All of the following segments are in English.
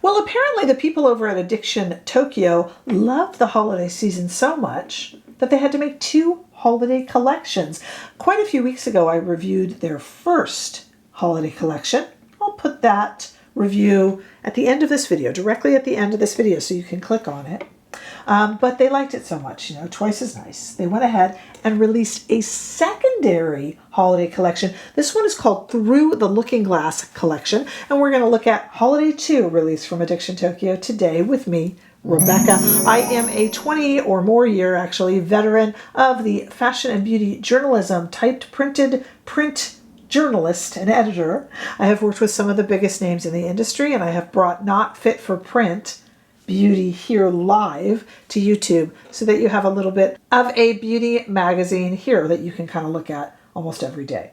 Well, apparently the people over at Addiction Tokyo love the holiday season so much that they had to make 2 holiday collections. Quite a few weeks ago, I reviewed their first holiday collection. I'll put that review at the end of this video, directly at the end of this video, so you can click on it. But they liked it so much, twice as nice. They went ahead and released a secondary holiday collection. This one is called Through the Looking Glass Collection, and we're going to look at Holiday 2, released from Addiction Tokyo today with me, Rebecca. I am a 20 or more year, actually, veteran of the fashion and beauty journalism, typed, printed, print journalist and editor. I have worked with some of the biggest names in the industry, and I have brought Not Fit for Print beauty here live to YouTube so that you have a little bit of a beauty magazine here that you can kind of look at almost every day.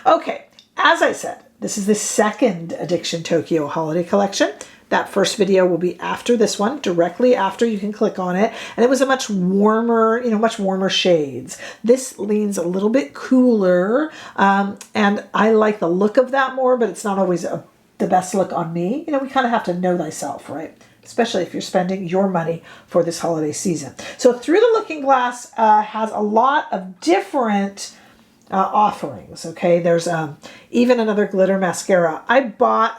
Okay, as I said, this is the second Addiction Tokyo holiday collection. That first video will be after this one, directly after. You can click on it. And it was a much warmer, much warmer shades. This leans a little bit cooler. And I like the look of that more, but it's not always the best look on me. We kind of have to know thyself, right? Especially if you're spending your money for this holiday season. So Through the Looking Glass has a lot of different offerings, okay? There's even another glitter mascara. I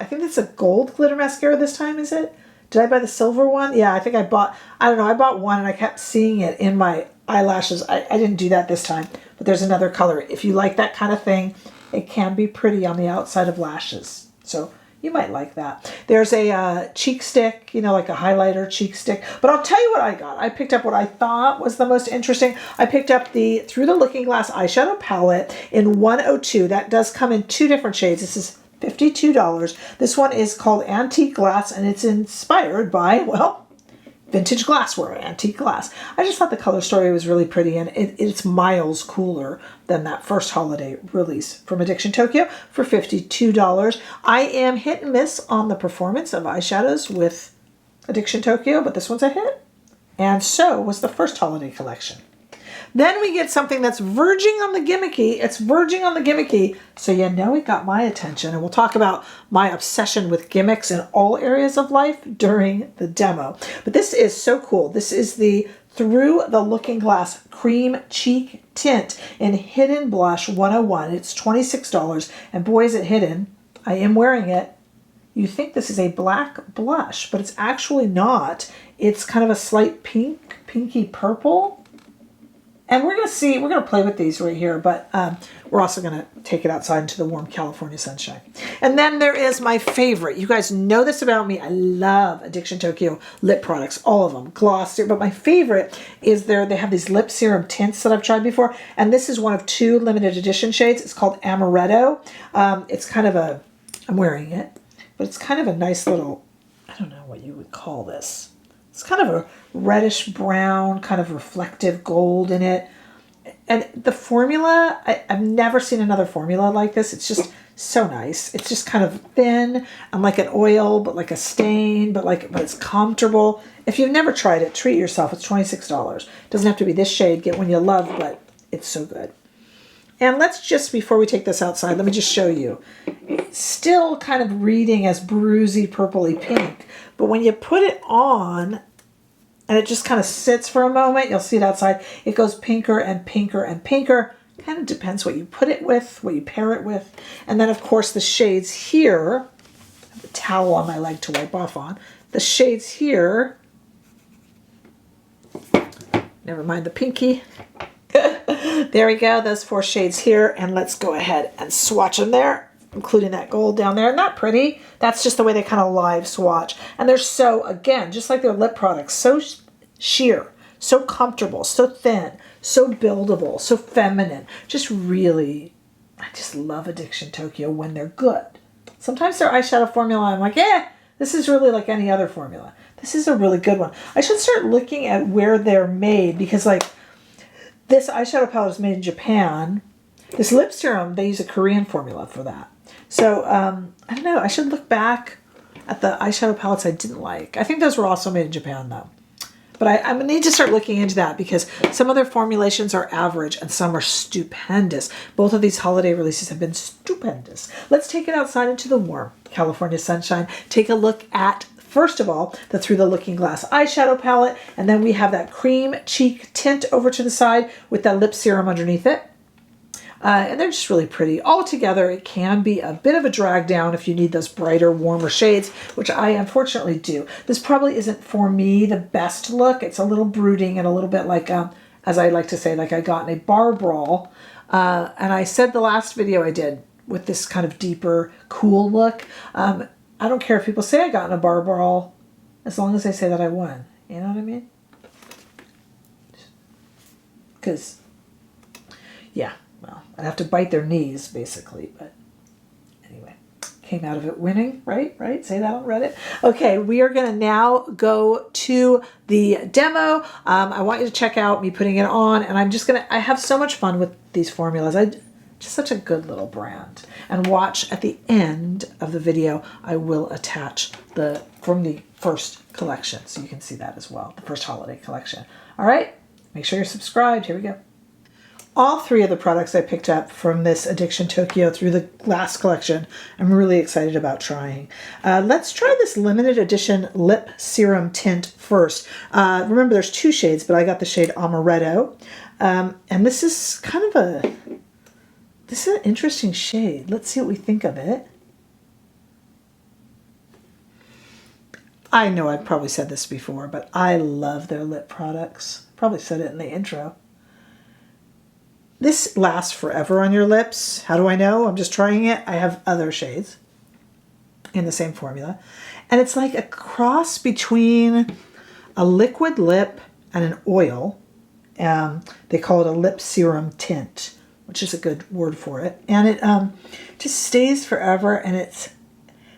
think it's a gold glitter mascara this time, is it? Did I buy the silver one? Yeah, I think I bought one and I kept seeing it in my eyelashes. I didn't do that this time, but there's another color. If you like that kind of thing, it can be pretty on the outside of lashes. So you might like that. There's a cheek stick, like a highlighter cheek stick. But I'll tell you what I got. I picked up what I thought was the most interesting. I picked up the Through the Looking Glass eyeshadow palette in 102. That does come in 2 different shades. This is $52. This one is called Antique Glass, and it's inspired by, well, vintage glassware, antique glass. I just thought the color story was really pretty, and it's miles cooler than that first holiday release from Addiction Tokyo for $52. I am hit and miss on the performance of eyeshadows with Addiction Tokyo, but this one's a hit. And so was the first holiday collection. Then we get something that's verging on the gimmicky. It's verging on the gimmicky, so it got my attention. And we'll talk about my obsession with gimmicks in all areas of life during the demo. But this is so cool. This is the Through the Looking Glass Cream Cheek Tint in Hidden Blush 101. It's $26, and boy, is it hidden. I am wearing it. You think this is a black blush, but it's actually not. It's kind of a slight pinky purple. And we're going to play with these right here, but we're also going to take it outside into the warm California sunshine. And then there is my favorite. You guys know this about me. I love Addiction Tokyo lip products, all of them, gloss, but my favorite is they have these lip serum tints that I've tried before. And this is one of 2 limited edition shades. It's called Amaretto. It's kind of I'm wearing it, but it's kind of a nice little, I don't know what you would call this. It's kind of a reddish brown, kind of reflective gold in it. And the formula, I've never seen another formula like this. It's just so nice. It's just kind of thin and like an oil, but like a stain, but it's comfortable. If you've never tried it, treat yourself. It's $26. It doesn't have to be this shade. Get one you love, but it's so good. And let's just, before we take this outside, let me just show you. It's still kind of reading as bruisey, purpley pink. But when you put it on, and it just kind of sits for a moment, you'll see it outside, it goes pinker and pinker and pinker. Kind of depends what you put it with, what you pair it with. And then, of course, the shades here, I have a towel on my leg to wipe off on. The shades here, never mind the pinky. There we go, those 4 shades here. And let's go ahead and swatch them there, including that gold down there. Isn't that pretty? That's just the way they kind of live swatch. And they're so, again, just like their lip products, so sheer, so comfortable, so thin, so buildable, so feminine. Just really, I just love Addiction Tokyo when they're good. Sometimes their eyeshadow formula, I'm like, this is really like any other formula. This is a really good one. I should start looking at where they're made, because this eyeshadow palette is made in Japan. This lip serum, they use a Korean formula for that. So, I don't know. I should look back at the eyeshadow palettes I didn't like. I think those were also made in Japan, though. But I need to start looking into that, because some of their formulations are average and some are stupendous. Both of these holiday releases have been stupendous. Let's take it outside into the warm California sunshine. Take a look at first of all, the Through the Looking Glass eyeshadow palette, and then we have that cream cheek tint over to the side with that lip serum underneath it. And they're just really pretty. All together, it can be a bit of a drag down if you need those brighter, warmer shades, which I unfortunately do. This probably isn't, for me, the best look. It's a little brooding and a little bit like, as I like to say, like I got in a bar brawl. And I said the last video I did with this kind of deeper, cool look. I don't care if people say I got in a bar brawl, as long as they say that I won. You know what I mean? Because, yeah. Well, I'd have to bite their knees, basically, but anyway, came out of it winning, right? Right? Say that on Reddit. Okay, we are going to now go to the demo. I want you to check out me putting it on, and I'm just going to, I have so much fun with these formulas. Just such a good little brand. And watch at the end of the video, I will attach from the first collection, so you can see that as well, the first holiday collection. All right, make sure you're subscribed. Here we go. All three of the products I picked up from this Addiction Tokyo Through the Glass collection, I'm really excited about trying. Let's try this limited edition lip serum tint first. Remember, there's two shades, but I got the shade Amaretto. And this is kind of this is an interesting shade. Let's see what we think of it. I know I've probably said this before, but I love their lip products. Probably said it in the intro. This lasts forever on your lips. How do I know? I'm just trying it. I have other shades in the same formula. And it's like a cross between a liquid lip and an oil. They call it a lip serum tint, which is a good word for it. And it just stays forever, and it's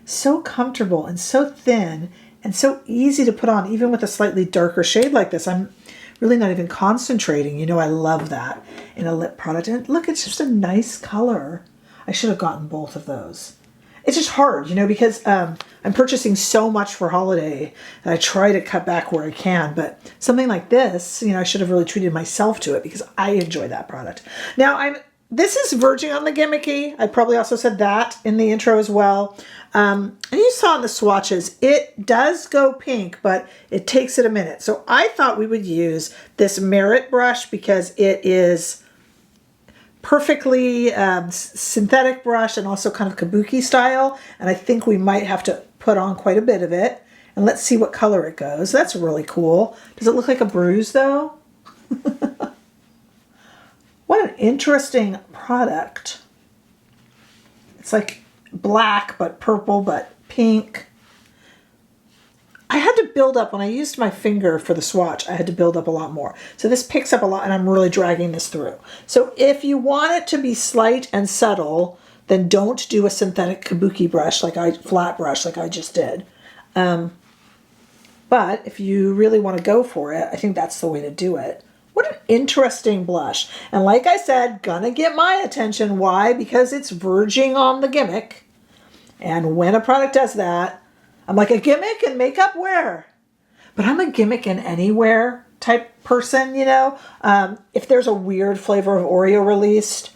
so comfortable and so thin and so easy to put on, even with a slightly darker shade like this. I'm really not even concentrating. You know, I love that in a lip product. And look, it's just a nice color. I should have gotten both of those. It's just hard, you know, because I'm purchasing so much for holiday that I try to cut back where I can. But something like this, you know, I should have really treated myself to it because I enjoy that product. Now, this is verging on the gimmicky. I probably also said that in the intro as well. And you saw in the swatches, it does go pink, but it takes it a minute. So I thought we would use this Merit brush because it is perfectly synthetic brush and also kind of kabuki style. And I think we might have to put on quite a bit of it. And let's see what color it goes. That's really cool. Does it look like a bruise though? What an interesting product. It's like black, but purple, but pink. I had to build up, when I used my finger for the swatch, I had to build up a lot more. So this picks up a lot, and I'm really dragging this through. So if you want it to be slight and subtle, then don't do a synthetic kabuki brush, flat brush like I just did. But if you really want to go for it, I think that's the way to do it. What an interesting blush. And like I said, gonna get my attention. Why? Because it's verging on the gimmick. And when a product does that, I'm like, a gimmick in makeup? Where? But I'm a gimmick in anywhere type person, you know. If there's a weird flavor of Oreo released,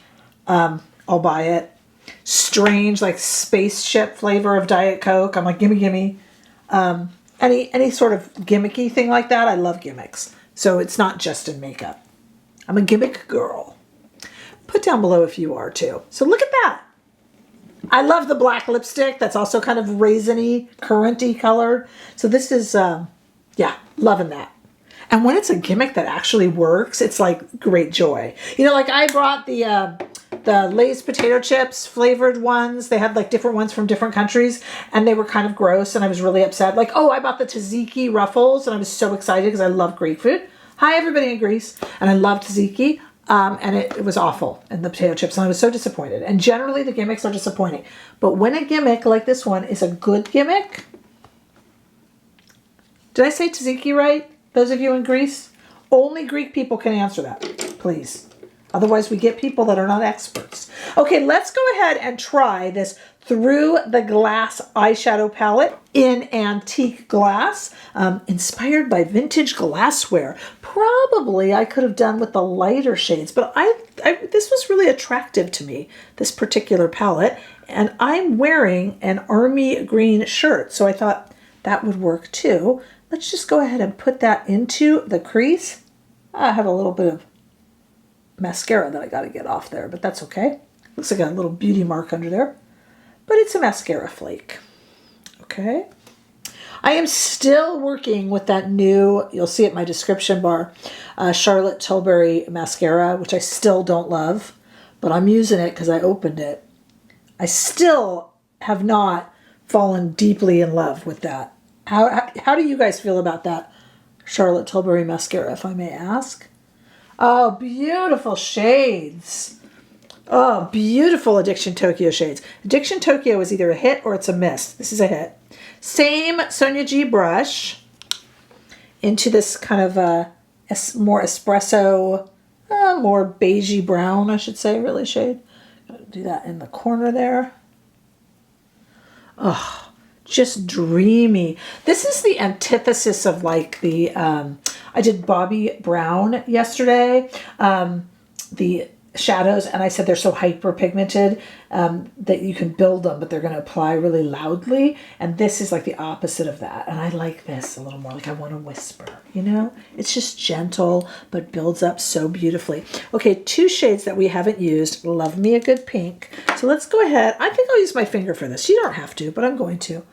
I'll buy it. Strange, like spaceship flavor of Diet Coke, I'm like, gimme, gimme. Any sort of gimmicky thing like that, I love gimmicks. So it's not just in makeup. I'm a gimmick girl. Put down below if you are too. So look at that. I love the black lipstick. That's also kind of raisiny, curranty colored. So this is, yeah, loving that. And when it's a gimmick that actually works, it's like great joy. You know, like I brought the Lay's potato chips flavored ones. They had like different ones from different countries, and they were kind of gross, and I was really upset. Like, oh, I bought the tzatziki ruffles, and I was so excited because I love Greek food. Hi, everybody in Greece. And I love tzatziki, and it was awful in the potato chips, and I was so disappointed. And generally, the gimmicks are disappointing. But when a gimmick like this one is a good gimmick... Did I say tzatziki right? Those of you in Greece? Only Greek people can answer that, please. Otherwise, we get people that are not experts. Okay, let's go ahead and try this Through the Glass eyeshadow palette in antique glass, inspired by vintage glassware. Probably I could have done with the lighter shades, but this was really attractive to me, this particular palette. And I'm wearing an army green shirt, so I thought that would work too. Let's just go ahead and put that into the crease. I have a little bit of mascara that I got to get off there, but that's okay. Looks like a little beauty mark under there, but it's a mascara flake. Okay. I am still working with that new, you'll see it in my description bar, Charlotte Tilbury mascara, which I still don't love, but I'm using it because I opened it. I still have not fallen deeply in love with that. How do you guys feel about that Charlotte Tilbury mascara, if I may ask? Oh, beautiful shades. Oh, beautiful Addiction Tokyo shades. Addiction Tokyo is either a hit or it's a miss. This is a hit. Same Sonia G brush into this kind of more espresso, more beigey brown, I should say, really shade. Do that in the corner there. Oh, just dreamy. This is the antithesis of like the, I did Bobbi Brown yesterday, the shadows, and I said they're so hyper pigmented that you can build them, but they're going to apply really loudly. And this is like the opposite of that. And I like this a little more, like I want to whisper, you know? It's just gentle, but builds up so beautifully. Okay, 2 shades that we haven't used. Love me a good pink. So let's go ahead. I think I'll use my finger for this. You don't have to, but I'm going to.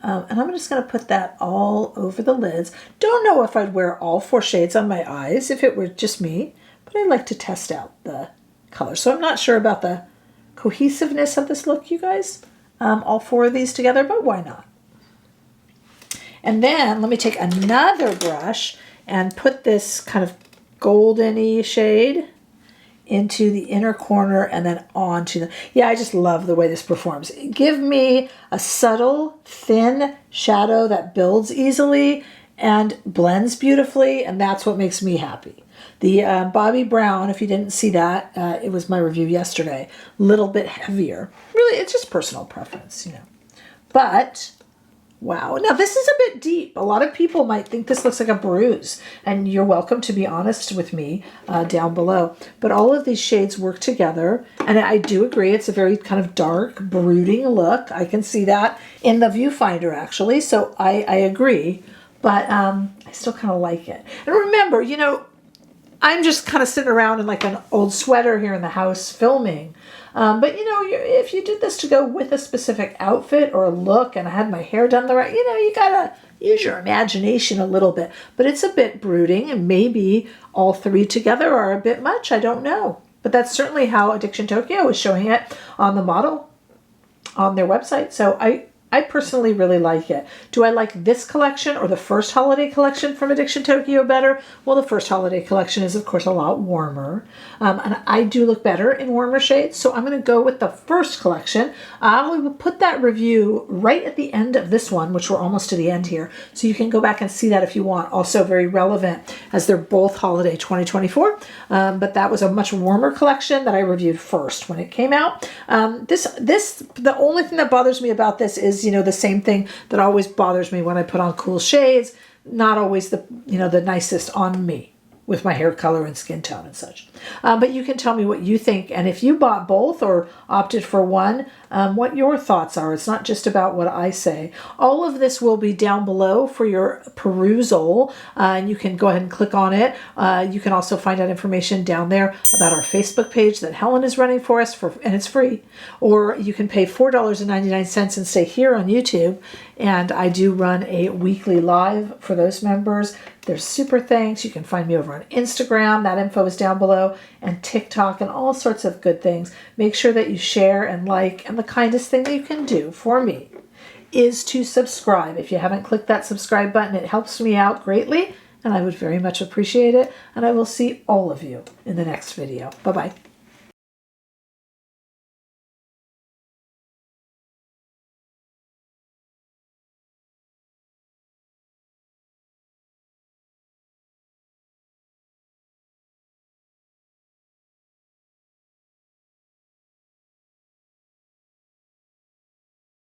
And I'm just going to put that all over the lids. Don't know if I'd wear all 4 shades on my eyes if it were just me, but I like to test out the color. So I'm not sure about the cohesiveness of this look, you guys. All 4 of these together, but why not? And then let me take another brush and put this kind of golden-y shade into the inner corner and then onto the, yeah, I just love the way this performs. Give me a subtle, thin shadow that builds easily and blends beautifully, and that's what makes me happy. The Bobbi Brown, if you didn't see that, it was my review yesterday. A little bit heavier. Really, it's just personal preference, you know. But, wow. Now, this is a bit deep. A lot of people might think this looks like a bruise, and you're welcome to be honest with me down below. But all of these shades work together, and I do agree it's a very kind of dark, brooding look. I can see that in the viewfinder, actually, so I agree. But I still kind of like it. And remember, you know, I'm just kind of sitting around in like an old sweater here in the house filming. But, you know, if you did this to go with a specific outfit or a look and I had my hair done the right, you know, you got to use your imagination a little bit. But it's a bit brooding, and maybe all 3 together are a bit much. I don't know. But that's certainly how Addiction Tokyo is showing it on the model on their website. So I personally really like it. Do I like this collection or the first holiday collection from Addiction Tokyo better? Well, the first holiday collection is, of course, a lot warmer. And I do look better in warmer shades, so I'm going to go with the first collection. I will put that review right at the end of this one, which we're almost to the end here, so you can go back and see that if you want. Also very relevant, as they're both holiday 2024. But that was a much warmer collection that I reviewed first when it came out. The only thing that bothers me about this is, you know, the same thing that always bothers me when I put on cool shades, not always the, you know, the nicest on me with my hair color and skin tone and such. But you can tell me what you think, and if you bought both or opted for one, what your thoughts are. It's not just about what I say. All of this will be down below for your perusal, and you can go ahead and click on it. You can also find out information down there about our Facebook page that Helen is running for us, and it's free. Or you can pay $4.99 and stay here on YouTube, and I do run a weekly live for those members. There's super thanks. You can find me over on Instagram. That info is down below, and TikTok, and all sorts of good things. Make sure that you share and like, and the kindest thing that you can do for me is to subscribe. If you haven't clicked that subscribe button, it helps me out greatly, and I would very much appreciate it. And I will see all of you in the next video. Bye-bye.